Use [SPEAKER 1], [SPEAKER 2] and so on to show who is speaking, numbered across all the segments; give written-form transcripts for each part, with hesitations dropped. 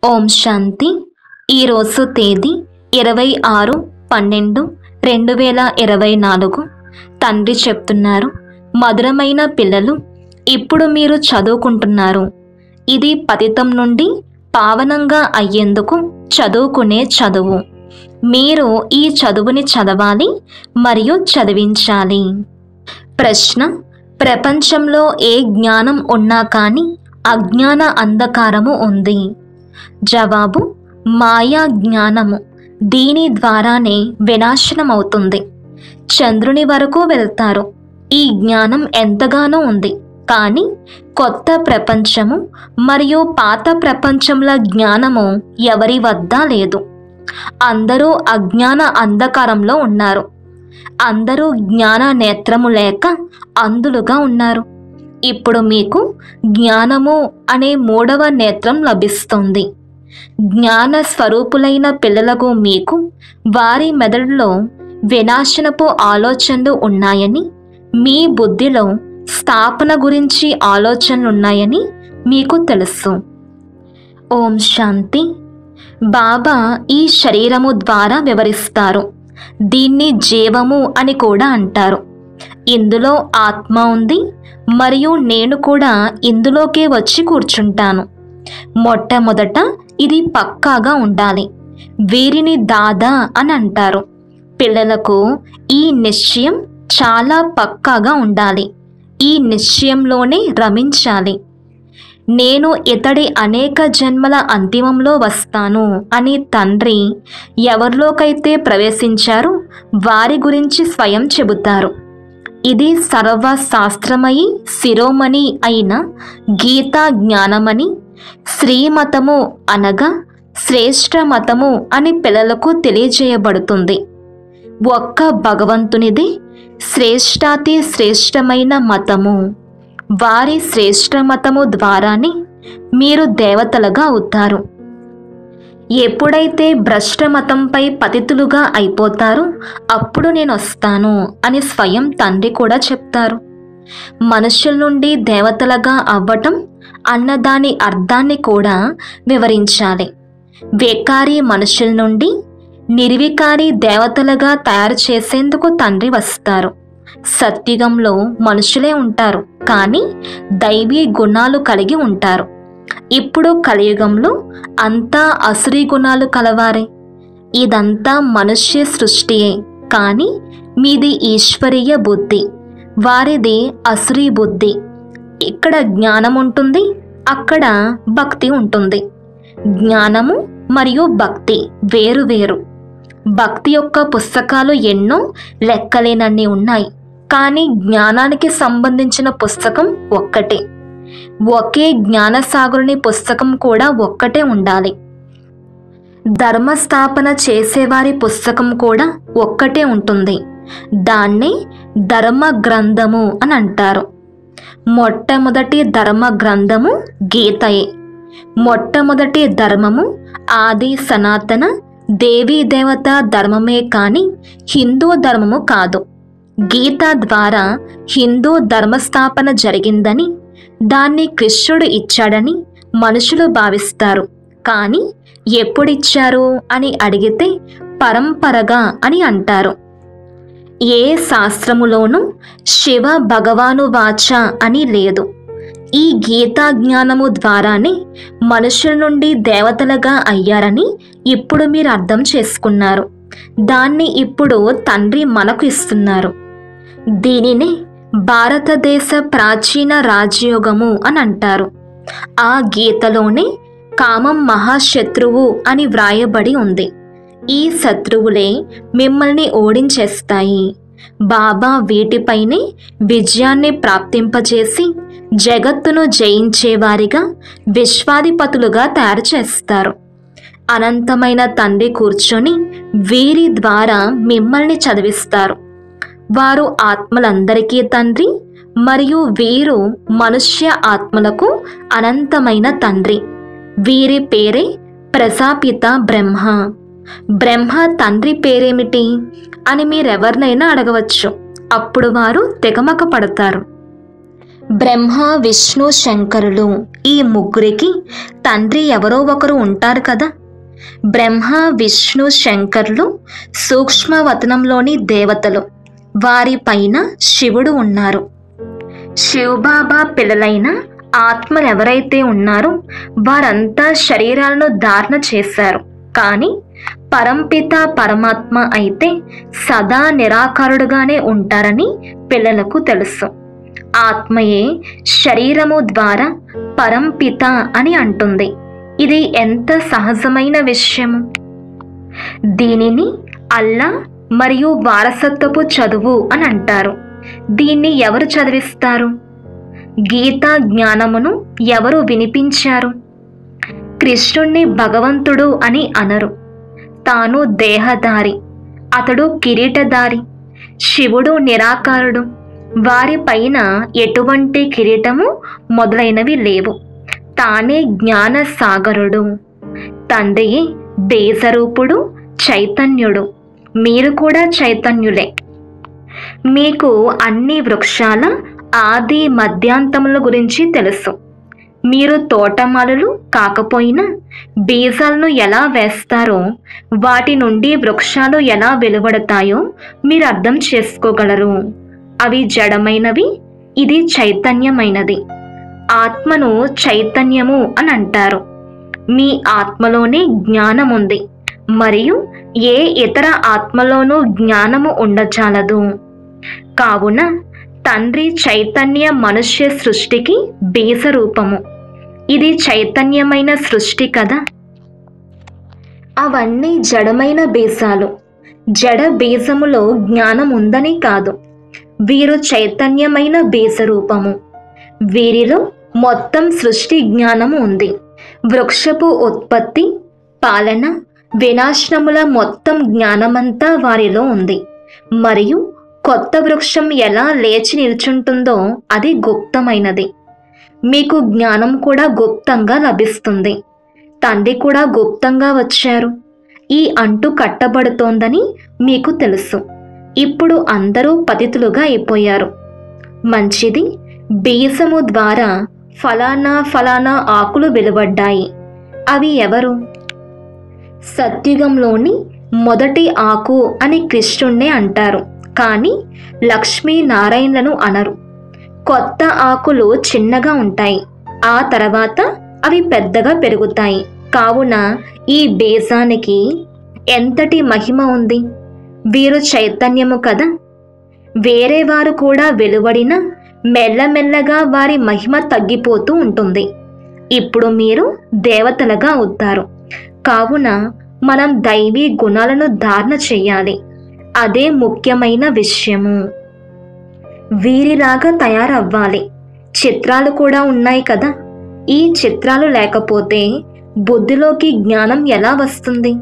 [SPEAKER 1] ఓం శాంతి. ఈరోజు తేదీ 26/12/2024. తండ్రి చెప్తున్నారు, మధురమైన పిల్లలు, ఇప్పుడు మీరు చదువుకుంటున్నారు. ఇది పతితం నుండి పావనంగా అయ్యేందుకు చదువుకునే చదువు. మీరు ఈ చదువుని చదవాలి మరియు చదివించాలి. ప్రశ్న: ప్రపంచంలో ఏ జ్ఞానం ఉన్నా కానీ అజ్ఞాన అంధకారము ఉంది. జవాబు: మాయా జ్ఞానము. దీని ద్వారానే వినాశనమవుతుంది. చంద్రుని వరకు వెళ్తారు. ఈ జ్ఞానం ఎంతగానో ఉంది, కానీ కొత్త ప్రపంచము మరియు పాత ప్రపంచంల జ్ఞానము ఎవరి వద్ద లేదు. అందరూ అజ్ఞాన అంధకారంలో ఉన్నారు. అందరూ జ్ఞాన నేత్రము లేక అంధులుగా ఉన్నారు. ఇప్పుడు మీకు జ్ఞానము అనే 3వ నేత్రం లభిస్తుంది. జ్ఞాన స్వరూపులైన పిల్లలకు మీకు వారి మెదడులో వినాశనపు ఆలోచనలు ఉన్నాయని, మీ బుద్ధిలో స్థాపన గురించి ఆలోచనలున్నాయని మీకు తెలుసు. ఓం శాంతి. బాబా ఈ శరీరము ద్వారా వివరిస్తారు. దీన్ని జీవము అని కూడా అంటారు. ఇందులో ఆత్మ ఉంది మరియు నేను కూడా ఇందులోకే వచ్చి కూర్చుంటాను. మొట్టమొదట ఇది పక్కాగా ఉండాలి. వీరిని దాదా అని అంటారు. పిల్లలకు ఈ నిశ్చయం చాలా పక్కాగా ఉండాలి. ఈ నిశ్చయంలోనే రమించాలి. నేను ఇతడి అనేక జన్మల అంతిమంలో వస్తాను అని తండ్రి ఎవరిలోకైతే ప్రవేశించారో వారి గురించి స్వయం చెబుతారు. ఇది సర్వశాస్త్రమయి శిరోమణి అయిన గీతా జ్ఞానమని, శ్రీమతము అనగా శ్రేష్ఠ మతము అని పిల్లలకు తెలియజేయబడుతుంది. ఒక్క భగవంతునిది శ్రేష్టాతి శ్రేష్టమైన మతము. వారి శ్రేష్ఠ మతము ద్వారానే మీరు దేవతలుగా అవుతారు. ఎప్పుడైతే భ్రష్ట మతంపై పతితులుగా అయిపోతారో అప్పుడు నేను వస్తాను అని స్వయం తండ్రి కూడా చెప్తారు. మనుషుల నుండి దేవతలుగా అవ్వటం అన్న దాని అర్థాన్ని కూడా వివరించాలి. వికారి మనుషుల నుండి నిర్వికారి దేవతలుగా తయారు చేసేందుకు తండ్రి వస్తారు. సత్యుగంలో మనుషులే ఉంటారు, కానీ దైవీ గుణాలు కలిగి ఉంటారు. ఇప్పుడు కలియుగంలో అంతా అసురీ గుణాలు కలవారే. ఇదంతా మనుష్య సృష్టియే, కానీ మీది ఈశ్వరీయ బుద్ధి, వారిది అసురీ బుద్ధి. ఇక్కడ జ్ఞానం ఉంటుంది, అక్కడ భక్తి ఉంటుంది. జ్ఞానము మరియు భక్తి వేరు వేరు. భక్తి యొక్క పుస్తకాలు ఎన్నో లెక్కలేనన్ని ఉన్నాయి, కానీ జ్ఞానానికి సంబంధించిన పుస్తకం ఒక్కటే. ఒకే జ్ఞానసాగరుని పుస్తకం కూడా ఒక్కటే ఉండాలి. ధర్మస్థాపన చేసేవారి పుస్తకం కూడా ఒక్కటే ఉంటుంది. దాన్నే ధర్మ గ్రంథము అని అంటారు. మొట్టమొదటి ధర్మ గ్రంథము గీతయే. మొట్టమొదటి ధర్మము ఆది సనాతన దేవీ దేవత ధర్మమే కానీ హిందూ ధర్మము కాదు. గీత ద్వారా హిందూ ధర్మస్థాపన జరిగిందని, దాన్ని కృష్ణుడు ఇచ్చాడని మనుషులు భావిస్తారు. కానీ ఎప్పుడిచ్చారు అని అడిగితే పరంపరగా అని అంటారు. ఏ శాస్త్రములోనూ శివ భగవాను వాచ అని లేదు. ఈ గీతా జ్ఞానము ద్వారానే మనుషుల నుండి దేవతలుగా అయ్యారని ఇప్పుడు మీరు అర్థం చేసుకున్నారు. దాన్ని ఇప్పుడు తండ్రి మనకు ఇస్తున్నారు. దీనినే భారతదేశ ప్రాచీన రాజయోగము అని అంటారు. ఆ గీతలోనే కామం మహాశత్రువు అని వ్రాయబడి ఉంది. ఈ శత్రువులే మిమ్మల్ని ఓడించేస్తాయి. బాబా వీటిపైనే విజయాన్ని ప్రాప్తింపచేసి జగత్తును జయించేవారిగా విశ్వాధిపతులుగా తయారు చేస్తారు. అనంతమైన తండ్రి కూర్చొని వీరి ద్వారా మిమ్మల్ని చదివిస్తారు. వారు ఆత్మలందరికీ తండ్రి మరియు వీరు మనుష్య ఆత్మలకు అనంతమైన తండ్రి. వీరి పేరే ప్రజాపిత బ్రహ్మ. బ్రహ్మ తండ్రి పేరేమిటి అని మీరెవరినైనా అడగవచ్చు. అప్పుడు వారు తెగమక పడతారు. బ్రహ్మ, విష్ణు, శంకరులు ఈ ముగ్గురికి తండ్రి ఎవరో ఒకరు ఉంటారు కదా. బ్రహ్మ, విష్ణు, శంకరులు సూక్ష్మవతనంలోని దేవతలు. వారిపైన శివుడు ఉన్నారు. శివబాబా పిల్లలైన ఆత్మలు ఎవరైతే ఉన్నారో వారంతా శరీరాలను ధారణ చేశారు. కానీ పరంపిత పరమాత్మ అయితే సదా నిరాకారుడుగానే ఉంటారని పిల్లలకు తెలుసు. ఆత్మయే శరీరము ద్వారా పరంపిత అని అంటుంది. ఇది ఎంత సహజమైన విషయము. దీనిని అల్లా మరియు వారసత్వపు చదువు అని అంటారు. దీన్ని ఎవరు చదివిస్తారు? గీతా జ్ఞానమును ఎవరు వినిపించారు? కృష్ణుణ్ణి భగవంతుడు అని అనరు. తాను దేహధారి, అతడు కిరీటధారి. శివుడు నిరాకారుడు. వారిపైన ఎటువంటి కిరీటము మొదలైనవి లేవు. తానే జ్ఞాన సాగరుడు. తండ్రియే బేజరూపుడు, చైతన్యుడు. మీరు కూడా చైతన్యులే. మీకు అన్ని వృక్షాల ఆది మధ్యాంతముల గురించి తెలుసు. మీరు తోటమాలులు కాకపోయినా బీజాలను ఎలా వేస్తారో, వాటి నుండి వృక్షాలు ఎలా వెలువడతాయో మీరు అర్థం చేసుకోగలరు. అవి జడమైనవి, ఇది చైతన్యమైనది. ఆత్మను చైతన్యము అని అంటారు. మీ ఆత్మలోనే జ్ఞానం ఉంది, మరియు ఏ ఇతర ఆత్మలోనూ జ్ఞానము ఉండచాలదు. కావున తండ్రి చైతన్య మనుష్య సృష్టికి బీజ రూపము. ఇది చైతన్యమైన సృష్టి కదా. అవన్నీ జడమైన బీజాలు. జడ బీజములో జ్ఞానం ఉందని కాదు. వీరు చైతన్యమైన బీజ రూపము. వీరిలో మొత్తం సృష్టి జ్ఞానము ఉంది. వృక్షపు ఉత్పత్తి, పాలన, వినాశనముల మొత్తం జ్ఞానమంతా వారిలో ఉంది. మరియు కొత్త వృక్షం ఎలా లేచి నిల్చుంటుందో అది గుప్తమైనది. మీకు జ్ఞానం కూడా గుప్తంగా లభిస్తుంది. తండ్రి కూడా గుప్తంగా వచ్చారు. ఈ అంటు కట్టబడుతోందని మీకు తెలుసు. ఇప్పుడు అందరూ పతితులుగా అయిపోయారు. మంచిది. బీజము ద్వారా ఫలానా ఫలానా ఆకులు వెలువడ్డాయి. అవి ఎవరు? సత్యుగంలోని మొదటి ఆకు అని కృష్ణుణ్ణే అంటారు. కానీ లక్ష్మీనారాయణలను అనరు. కొత్త ఆకులు చిన్నగా ఉంటాయి. ఆ తర్వాత అవి పెద్దగా పెరుగుతాయి. కావున ఈ బీజానికి ఎంతటి మహిమ ఉంది. వీరు చైతన్యము కదా. వేరే వారు కూడా వెలువడిన మెల్లమెల్లగా వారి మహిమ తగ్గిపోతూ ఉంటుంది. ఇప్పుడు మీరు దేవతలుగా అవుతారు. కావున మనం దైవీ గుణాలను ధారణ చెయ్యాలి. అదే ముఖ్యమైన విషయము. వీరిలాగా తయారవ్వాలి. చిత్రాలు కూడా ఉన్నాయి కదా. ఈ చిత్రాలు లేకపోతే బుద్ధిలోకి జ్ఞానం ఎలా వస్తుంది?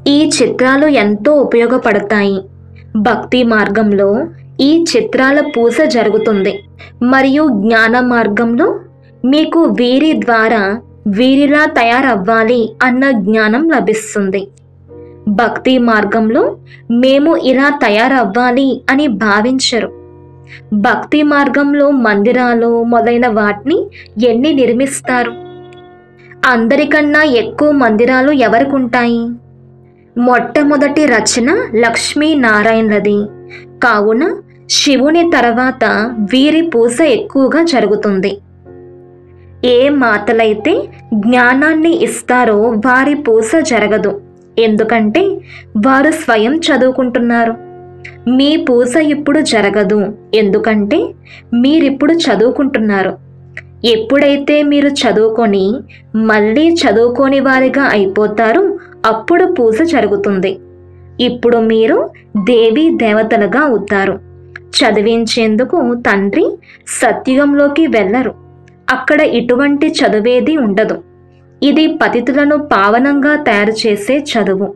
[SPEAKER 1] ఈ చిత్రాలు ఎంతో ఉపయోగపడతాయి. భక్తి మార్గంలో ఈ చిత్రాల పూజ జరుగుతుంది. మరియు జ్ఞాన మార్గంలో మీకు వీరి ద్వారా వీరిలా తయారవ్వాలి అన్న జ్ఞానం లభిస్తుంది. భక్తి మార్గంలో మేము ఇలా తయారవ్వాలి అని భావించరు. భక్తి మార్గంలో మందిరాలు మొదలైన వాటిని ఎన్ని నిర్మిస్తారు? అందరికన్నా ఎక్కువ మందిరాలు ఎవరికి ఉంటాయి? మొట్టమొదటి రచన లక్ష్మీనారాయణలది. కావున శివుని తర్వాత వీరి పూజ ఎక్కువగా జరుగుతుంది. ఏ మాతలైతే జ్ఞానాన్ని ఇస్తారో వారి పూజ జరగదు. ఎందుకంటే వారు స్వయం చదువుకుంటున్నారు. మీ పూజ ఇప్పుడు జరగదు. ఎందుకంటే మీరిప్పుడు చదువుకుంటున్నారు. ఎప్పుడైతే మీరు చదువుకొని మళ్ళీ చదువుకోని వారిగా అయిపోతారో అప్పుడు పూజ జరుగుతుంది. ఇప్పుడు మీరు దేవీ దేవతలుగా అవుతారు. చదివించేందుకు తండ్రి సత్యుగంలోకి వెళ్ళరు. అక్కడ ఇటువంటి చదువేది ఉండదు. ఇది పతితులను పావనంగా తయారు చేసే చదువు.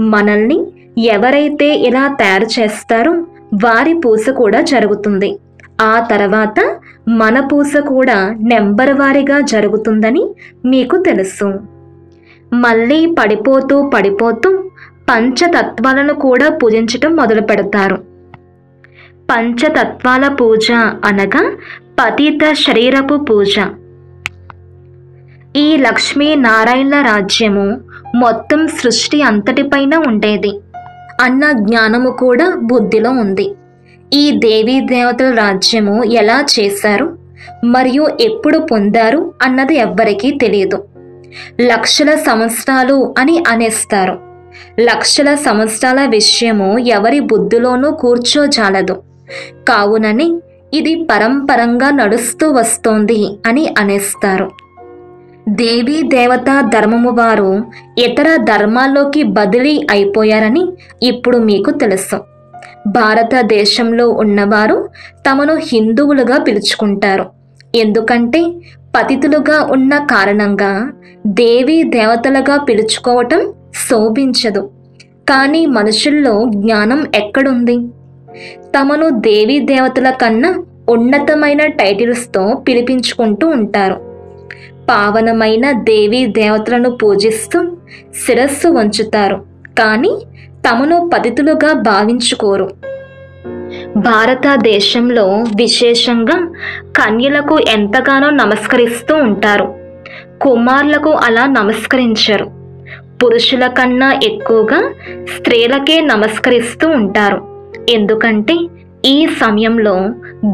[SPEAKER 1] మనల్ని ఎవరైతే ఇలా తయారు చేస్తారో వారి పూజ కూడా జరుగుతుంది. ఆ తర్వాత మన పూజ కూడా నెంబర్ వారీగా జరుగుతుందని మీకు తెలుసు. మళ్ళీ పడిపోతూ పంచతత్వాలను కూడా పూజించటం మొదలు పెడతారు. పంచతత్వాల పూజ అనగా పతిత శరీరపు పూజ. ఈ లక్ష్మీనారాయణల రాజ్యము మొత్తం సృష్టి అంతటిపైన ఉండేది అన్న జ్ఞానము కూడా బుద్ధిలో ఉంది. ఈ దేవీ దేవతల రాజ్యము ఎలా చేశారు మరియు ఎప్పుడు పొందారు అన్నది ఎవ్వరికీ తెలియదు. లక్షల సంవత్సరాలు అని అనేస్తారు. లక్షల సంవత్సరాల విషయము ఎవరి బుద్ధిలోనూ కూర్చోజాలదు. కావునని ఇది పరంపరంగా నడుస్తూ వస్తోంది అని అనేస్తారు. దేవీ దేవతా ధర్మము వారు ఇతర ధర్మాల్లోకి బదిలీ అయిపోయారని ఇప్పుడు మీకు తెలుసు. భారతదేశంలో ఉన్నవారు తమను హిందువులుగా పిలుచుకుంటారు. ఎందుకంటే పతితులుగా ఉన్న కారణంగా దేవీ దేవతలుగా పిలుచుకోవటం శోభించదు. కానీ మనుషుల్లో జ్ఞానం ఎక్కడుంది? తమను దేవీ దేవతల కన్నా ఉన్నతమైన టైటిల్స్తో పిలిపించుకుంటూ ఉంటారు. పావనమైన దేవీ దేవతలను పూజిస్తూ శిరస్సు వంచుతారు. కానీ తమను పతితులుగా భావించుకోరు. భారతదేశంలో విశేషంగా కన్యలకు ఎంతగానో నమస్కరిస్తూ ఉంటారు. కుమారులకు అలా నమస్కరించరు. పురుషుల కన్నా ఎక్కువగా స్త్రీలకే నమస్కరిస్తూ ఉంటారు. ఎందుకంటే ఈ సమయంలో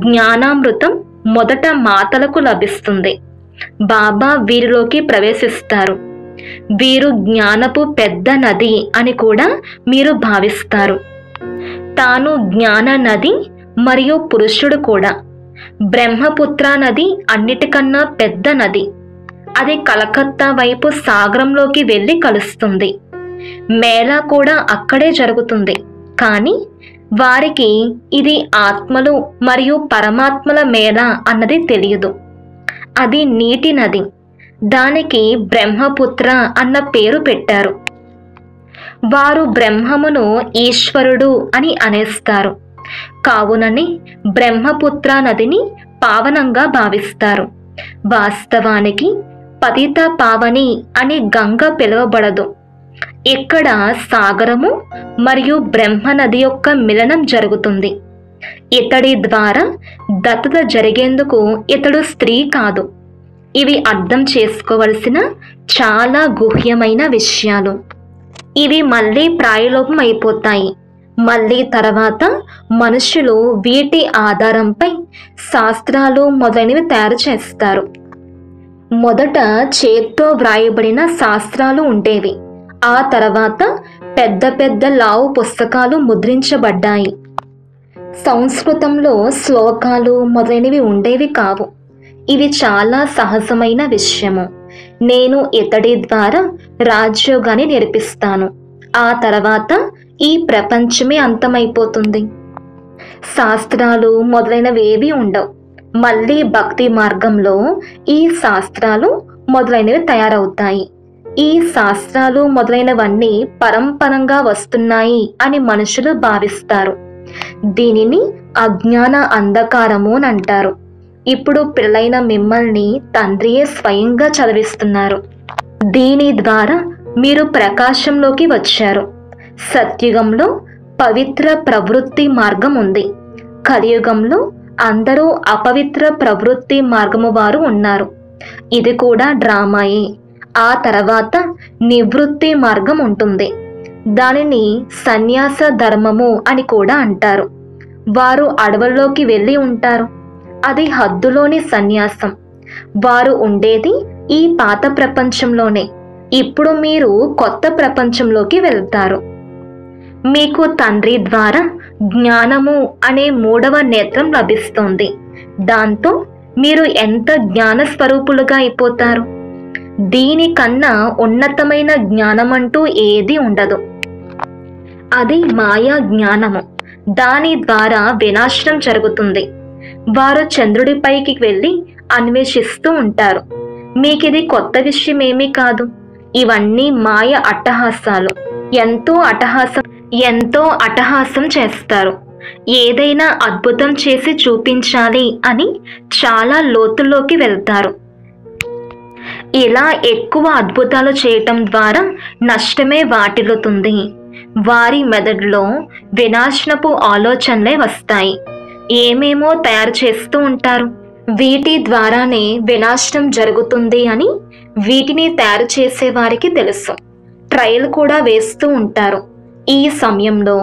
[SPEAKER 1] జ్ఞానామృతం మొదట మాతలకు లభిస్తుంది. బాబా వీరిలోకి ప్రవేశిస్తారు. వీరు జ్ఞానపు పెద్ద నది అని కూడా మీరు భావిస్తారు. తాను జ్ఞాన నది మరియు పురుషుడు కూడా. బ్రహ్మపుత్ర నది అన్నిటికన్నా పెద్ద నది. అది కలకత్తా వైపు సాగరంలోకి వెళ్ళి కలుస్తుంది. మేళా కూడా అక్కడే జరుగుతుంది. కానీ వారికి ఇది ఆత్మలు మరియు పరమాత్మల మేళా అన్నది తెలియదు. అది నీటి నది. దానికి బ్రహ్మపుత్ర అన్న పేరు పెట్టారు. వారు బ్రహ్మమును ఈశ్వరుడు అని అనేస్తారు. కావునని బ్రహ్మపుత్ర నదిని పావనంగా భావిస్తారు. వాస్తవానికి పతిత పావని అని గంగ పిలువబడదు. ఇక్కడ సాగరము మరియు బ్రహ్మ నది యొక్క మిలనం జరుగుతుంది. ఇతడి ద్వారా దత్తత జరిగేందుకు ఇతడు స్త్రీ కాదు. ఇవి అర్థం చేసుకోవలసిన చాలా గుహ్యమైన విషయాలు. ఇవి మళ్ళీ ప్రాయలోపం అయిపోతాయి. మళ్ళీ తర్వాత మనుషులు వీటి ఆధారంపై శాస్త్రాలు మొదలైనవి తయారు చేస్తారు. మొదట చేత్తో వ్రాయబడిన శాస్త్రాలు ఉండేవి. ఆ తర్వాత పెద్ద పెద్ద లావు పుస్తకాలు ముద్రించబడ్డాయి. సంస్కృతంలో శ్లోకాలు మొదలైనవి ఉండేవి కావు. ఇవి చాలా సహజమైన విషయము. నేను ఇతడి ద్వారా రాజయోగాన్ని నేర్పిస్తాను. ఆ తర్వాత ఈ ప్రపంచమే అంతమైపోతుంది. శాస్త్రాలు మొదలైనవి ఏవి ఉండవు. మళ్ళీ భక్తి మార్గంలో ఈ శాస్త్రాలు మొదలైనవి తయారవుతాయి. ఈ శాస్త్రాలు మొదలైనవన్నీ పరంపరంగా వస్తున్నాయి అని మనుషులు భావిస్తారు. దీనిని అజ్ఞాన అంధకారము అని అంటారు. ఇప్పుడు పిల్లలైన మిమ్మల్ని తండ్రియే స్వయంగా చదివిస్తున్నారు. దీని ద్వారా మీరు ప్రకాశంలోకి వచ్చారు. సత్యుగంలో పవిత్ర ప్రవృత్తి మార్గం ఉంది. కలియుగంలో అందరూ అపవిత్ర ప్రవృత్తి మార్గము వారు ఉన్నారు. ఇది కూడా డ్రామాయే. ఆ తర్వాత నివృత్తి మార్గం ఉంటుంది. దానిని సన్యాస ధర్మము అని కూడా అంటారు. వారు అడవుల్లోకి వెళ్ళి ఉంటారు. అది హద్దులోని సన్యాసం. వారు ఉండేది ఈ పాత ప్రపంచంలోనే. ఇప్పుడు మీరు కొత్త ప్రపంచంలోకి వెళ్తారు. మీకు తండ్రి ద్వారా జ్ఞానము అనే 3వ నేత్రం లభిస్తోంది. దాంతో మీరు ఎంత జ్ఞాన స్వరూపులుగా అయిపోతారు. దీనికన్నా ఉన్నతమైన జ్ఞానమంటూ ఏదీ ఉండదు. అది మాయా జ్ఞానము. దాని ద్వారా వినాశనం జరుగుతుంది. వారు చంద్రుడిపైకి వెళ్ళి అన్వేషిస్తూ ఉంటారు. మీకిది కొత్త విషయం ఏమీ కాదు. ఇవన్నీ మాయ అట్టహాసాలు. ఎంతో అట్టహాసం చేస్తారు. ఏదైనా అద్భుతం చేసి చూపించాలి అని చాలా లోతుల్లోకి వెళ్తారు. ఇలా ఎక్కువ అద్భుతాలు చేయటం ద్వారా నష్టమే వాటిల్లుతుంది. వారి మెదడులో వినాశనపు ఆలోచనలే వస్తాయి. ఏమేమో తయారు చేస్తూ ఉంటారు. వీటి ద్వారానే వినాశనం జరుగుతుంది అని వీటిని తయారు చేసే వారికి తెలుసు. ట్రయల్ కూడా వేస్తూ ఉంటారు. ఈ సమయంలో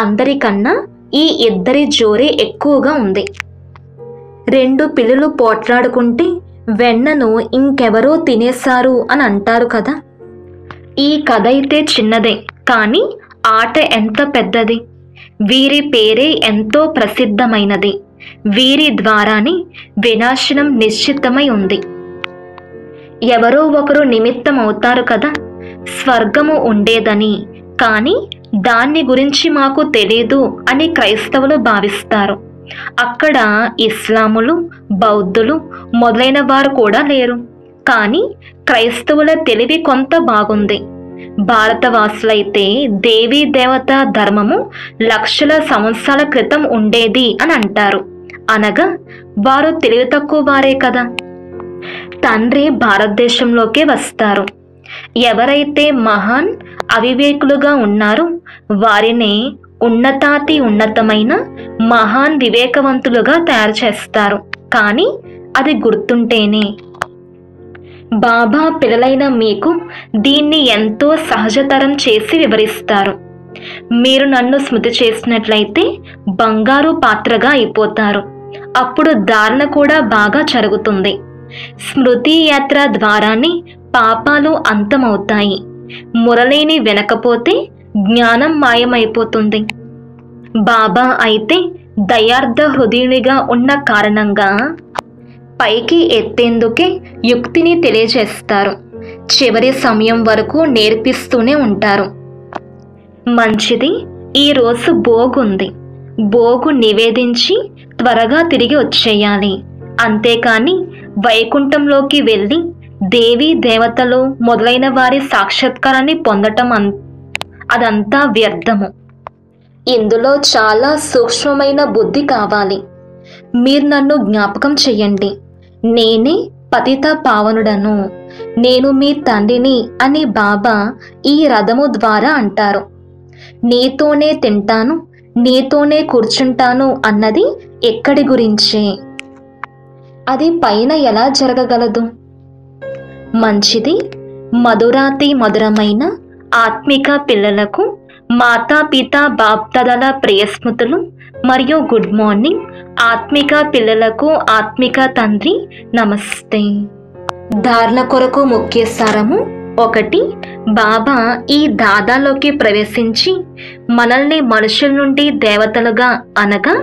[SPEAKER 1] అందరికన్నా ఈ ఇద్దరి జోరే ఎక్కువగా ఉంది. 2 పిల్లులు పోట్లాడుకుంటే వెన్నను ఇంకెవరో తినేశారు అని అంటారు కదా. ఈ కథ అయితే చిన్నదే, కానీ ఆట ఎంత పెద్దది. వీరి పేరే ఎంతో ప్రసిద్ధమైనది. వీరి ద్వారానే వినాశనం నిశ్చితమై ఉంది. ఎవరో ఒకరు నిమిత్తం అవుతారు కదా. స్వర్గము ఉండేదని, కానీ దాన్ని గురించి మాకు తెలీదు అని క్రైస్తవులు భావిస్తారు. అక్కడ ఇస్లాములు, బౌద్ధులు మొదలైన వారు కూడా లేరు. కానీ క్రైస్తవుల తెలివి కొంత బాగుంది. భారతవాసులైతే దేవీ దేవత ధర్మము లక్షల సంవత్సరాల క్రితం ఉండేది అని అంటారు. అనగా వారు తెలివి తక్కువ వారే కదా. తండ్రి భారతదేశంలోకే వస్తారు. ఎవరైతే మహాన్ అవివేకులుగా ఉన్నారో వారినే ఉన్నతాతి ఉన్నతమైన మహాన్ వివేకవంతులుగా తయారు చేస్తారు. కానీ అది గుర్తుంటేనే. బాబా పిల్లలైన మీకు దీన్ని ఎంతో సహజతరం చేసి వివరిస్తారు. మీరు నన్ను స్మృతి చేసినట్లయితే బంగారు పాత్రగా అయిపోతారు. అప్పుడు ధారణ కూడా బాగా జరుగుతుంది. స్మృతి యాత్ర ద్వారానే పాపాలు అంతమవుతాయి. మురళిని వినకపోతే జ్ఞానం మాయమైపోతుంది. బాబా అయితే దయార్థ హృదయునిగా ఉన్న కారణంగా పైకి ఎత్తేందుకే యుక్తిని తెలియజేస్తారు. చివరి సమయం వరకు నేర్పిస్తూనే ఉంటారు. మంచిది, ఈరోజు భోగుంది. భోగు నివేదించి త్వరగా తిరిగి వచ్చేయాలి. అంతేకాని వైకుంఠంలోకి వెళ్ళి దేవీ దేవతలు మొదలైన వారి సాక్షాత్కారాన్ని పొందటం అదంతా వ్యర్థము. ఇందులో చాలా సూక్ష్మమైన బుద్ధి కావాలి. మీరు నన్ను జ్ఞాపకం చెయ్యండి. నేనే పతిత పావనుడను, నేను మీ తండ్రిని అని బాబా ఈ రథము ద్వారా అంటారు. నీతోనే తింటాను, నీతోనే కూర్చుంటాను అన్నది ఎక్కడి గురించే? అది పైన ఎలా జరగగలదు? మంచిది, మధురాతి మధురమైన ఆత్మిక పిల్లలకు మాతాపిత బాప్దాదాల ప్రియస్మృతులు మరియు గుడ్ మార్నింగ్. ఆత్మిక పిల్లలకు ఆత్మిక తండ్రి నమస్తే. ధారణ కొరకు ముఖ్య సారము 1. బాబా ఈ దాదాలోకి ప్రవేశించి మనల్ని మనుషుల నుండి దేవతలుగా అనగా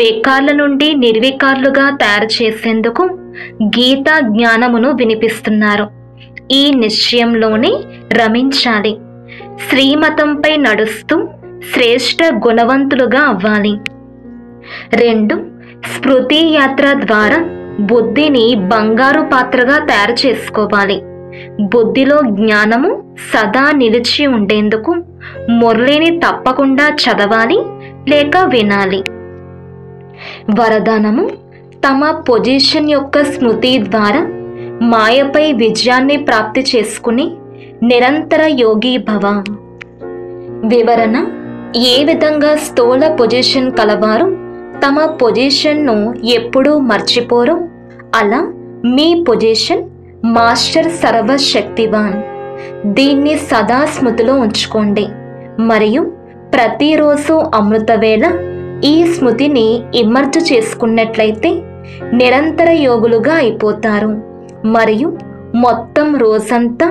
[SPEAKER 1] వికార్ల నుండి నిర్వికారులుగా తయారు చేసేందుకు గీతా జ్ఞానమును వినిపిస్తున్నారు. ఈ నిశ్చయంలోనే రమించాలి. శ్రీమతంపై నడుస్తూ శ్రేష్ఠ గుణవంతులుగా అవ్వాలి. 2. స్మృతి యాత్ర ద్వారా బుద్ధిని బంగారు పాత్రగా తయారు చేసుకోవాలి. బుద్ధిలో జ్ఞానము సదా నిలిచి ఉండేందుకు మురళిని తప్పకుండా చదవాలి లేక వినాలి. వరదానము: తమ పొజిషన్ యొక్క స్మృతి ద్వారా మాయపై విజయాన్ని ప్రాప్తి చేసుకుని నిరంతర యోగి భవ. వివరణ: ఏ విధంగా స్థూల పొజిషన్ కలవారు తమ పొజిషన్ను ఎప్పుడూ మర్చిపోరు, అలా మీ పొజిషన్ మాస్టర్ సర్వశక్తివాన్. దీన్ని సదా స్మృతిలో ఉంచుకోండి మరియు ప్రతిరోజు అమృతవేళ ఈ స్మృతిని ఇమర్జు చేసుకున్నట్లయితే నిరంతర యోగులుగా అయిపోతారు మరియు మొత్తం రోజంతా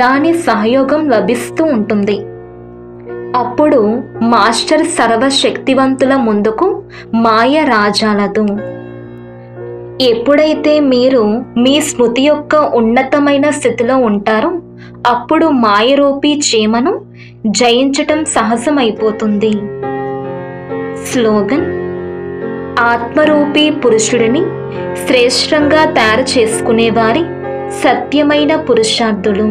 [SPEAKER 1] దాని సహయోగం లభిస్తూ ఉంటుంది. అప్పుడు మాస్టర్ సర్వశక్తివంతుల ముందుకు మాయ రాజాలదు. ఎప్పుడైతే మీరు మీ స్మృతి యొక్క ఉన్నతమైన స్థితిలో ఉంటారో అప్పుడు మాయరూపీ చీమను జయించటం సహజమైపోతుంది. స్లోగన్: ఆత్మరూపీ పురుషుడిని శ్రేష్టంగా తయారు చేసుకునేవారి సత్యమైన పురుషార్థులు.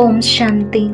[SPEAKER 1] ఓం శాంతి.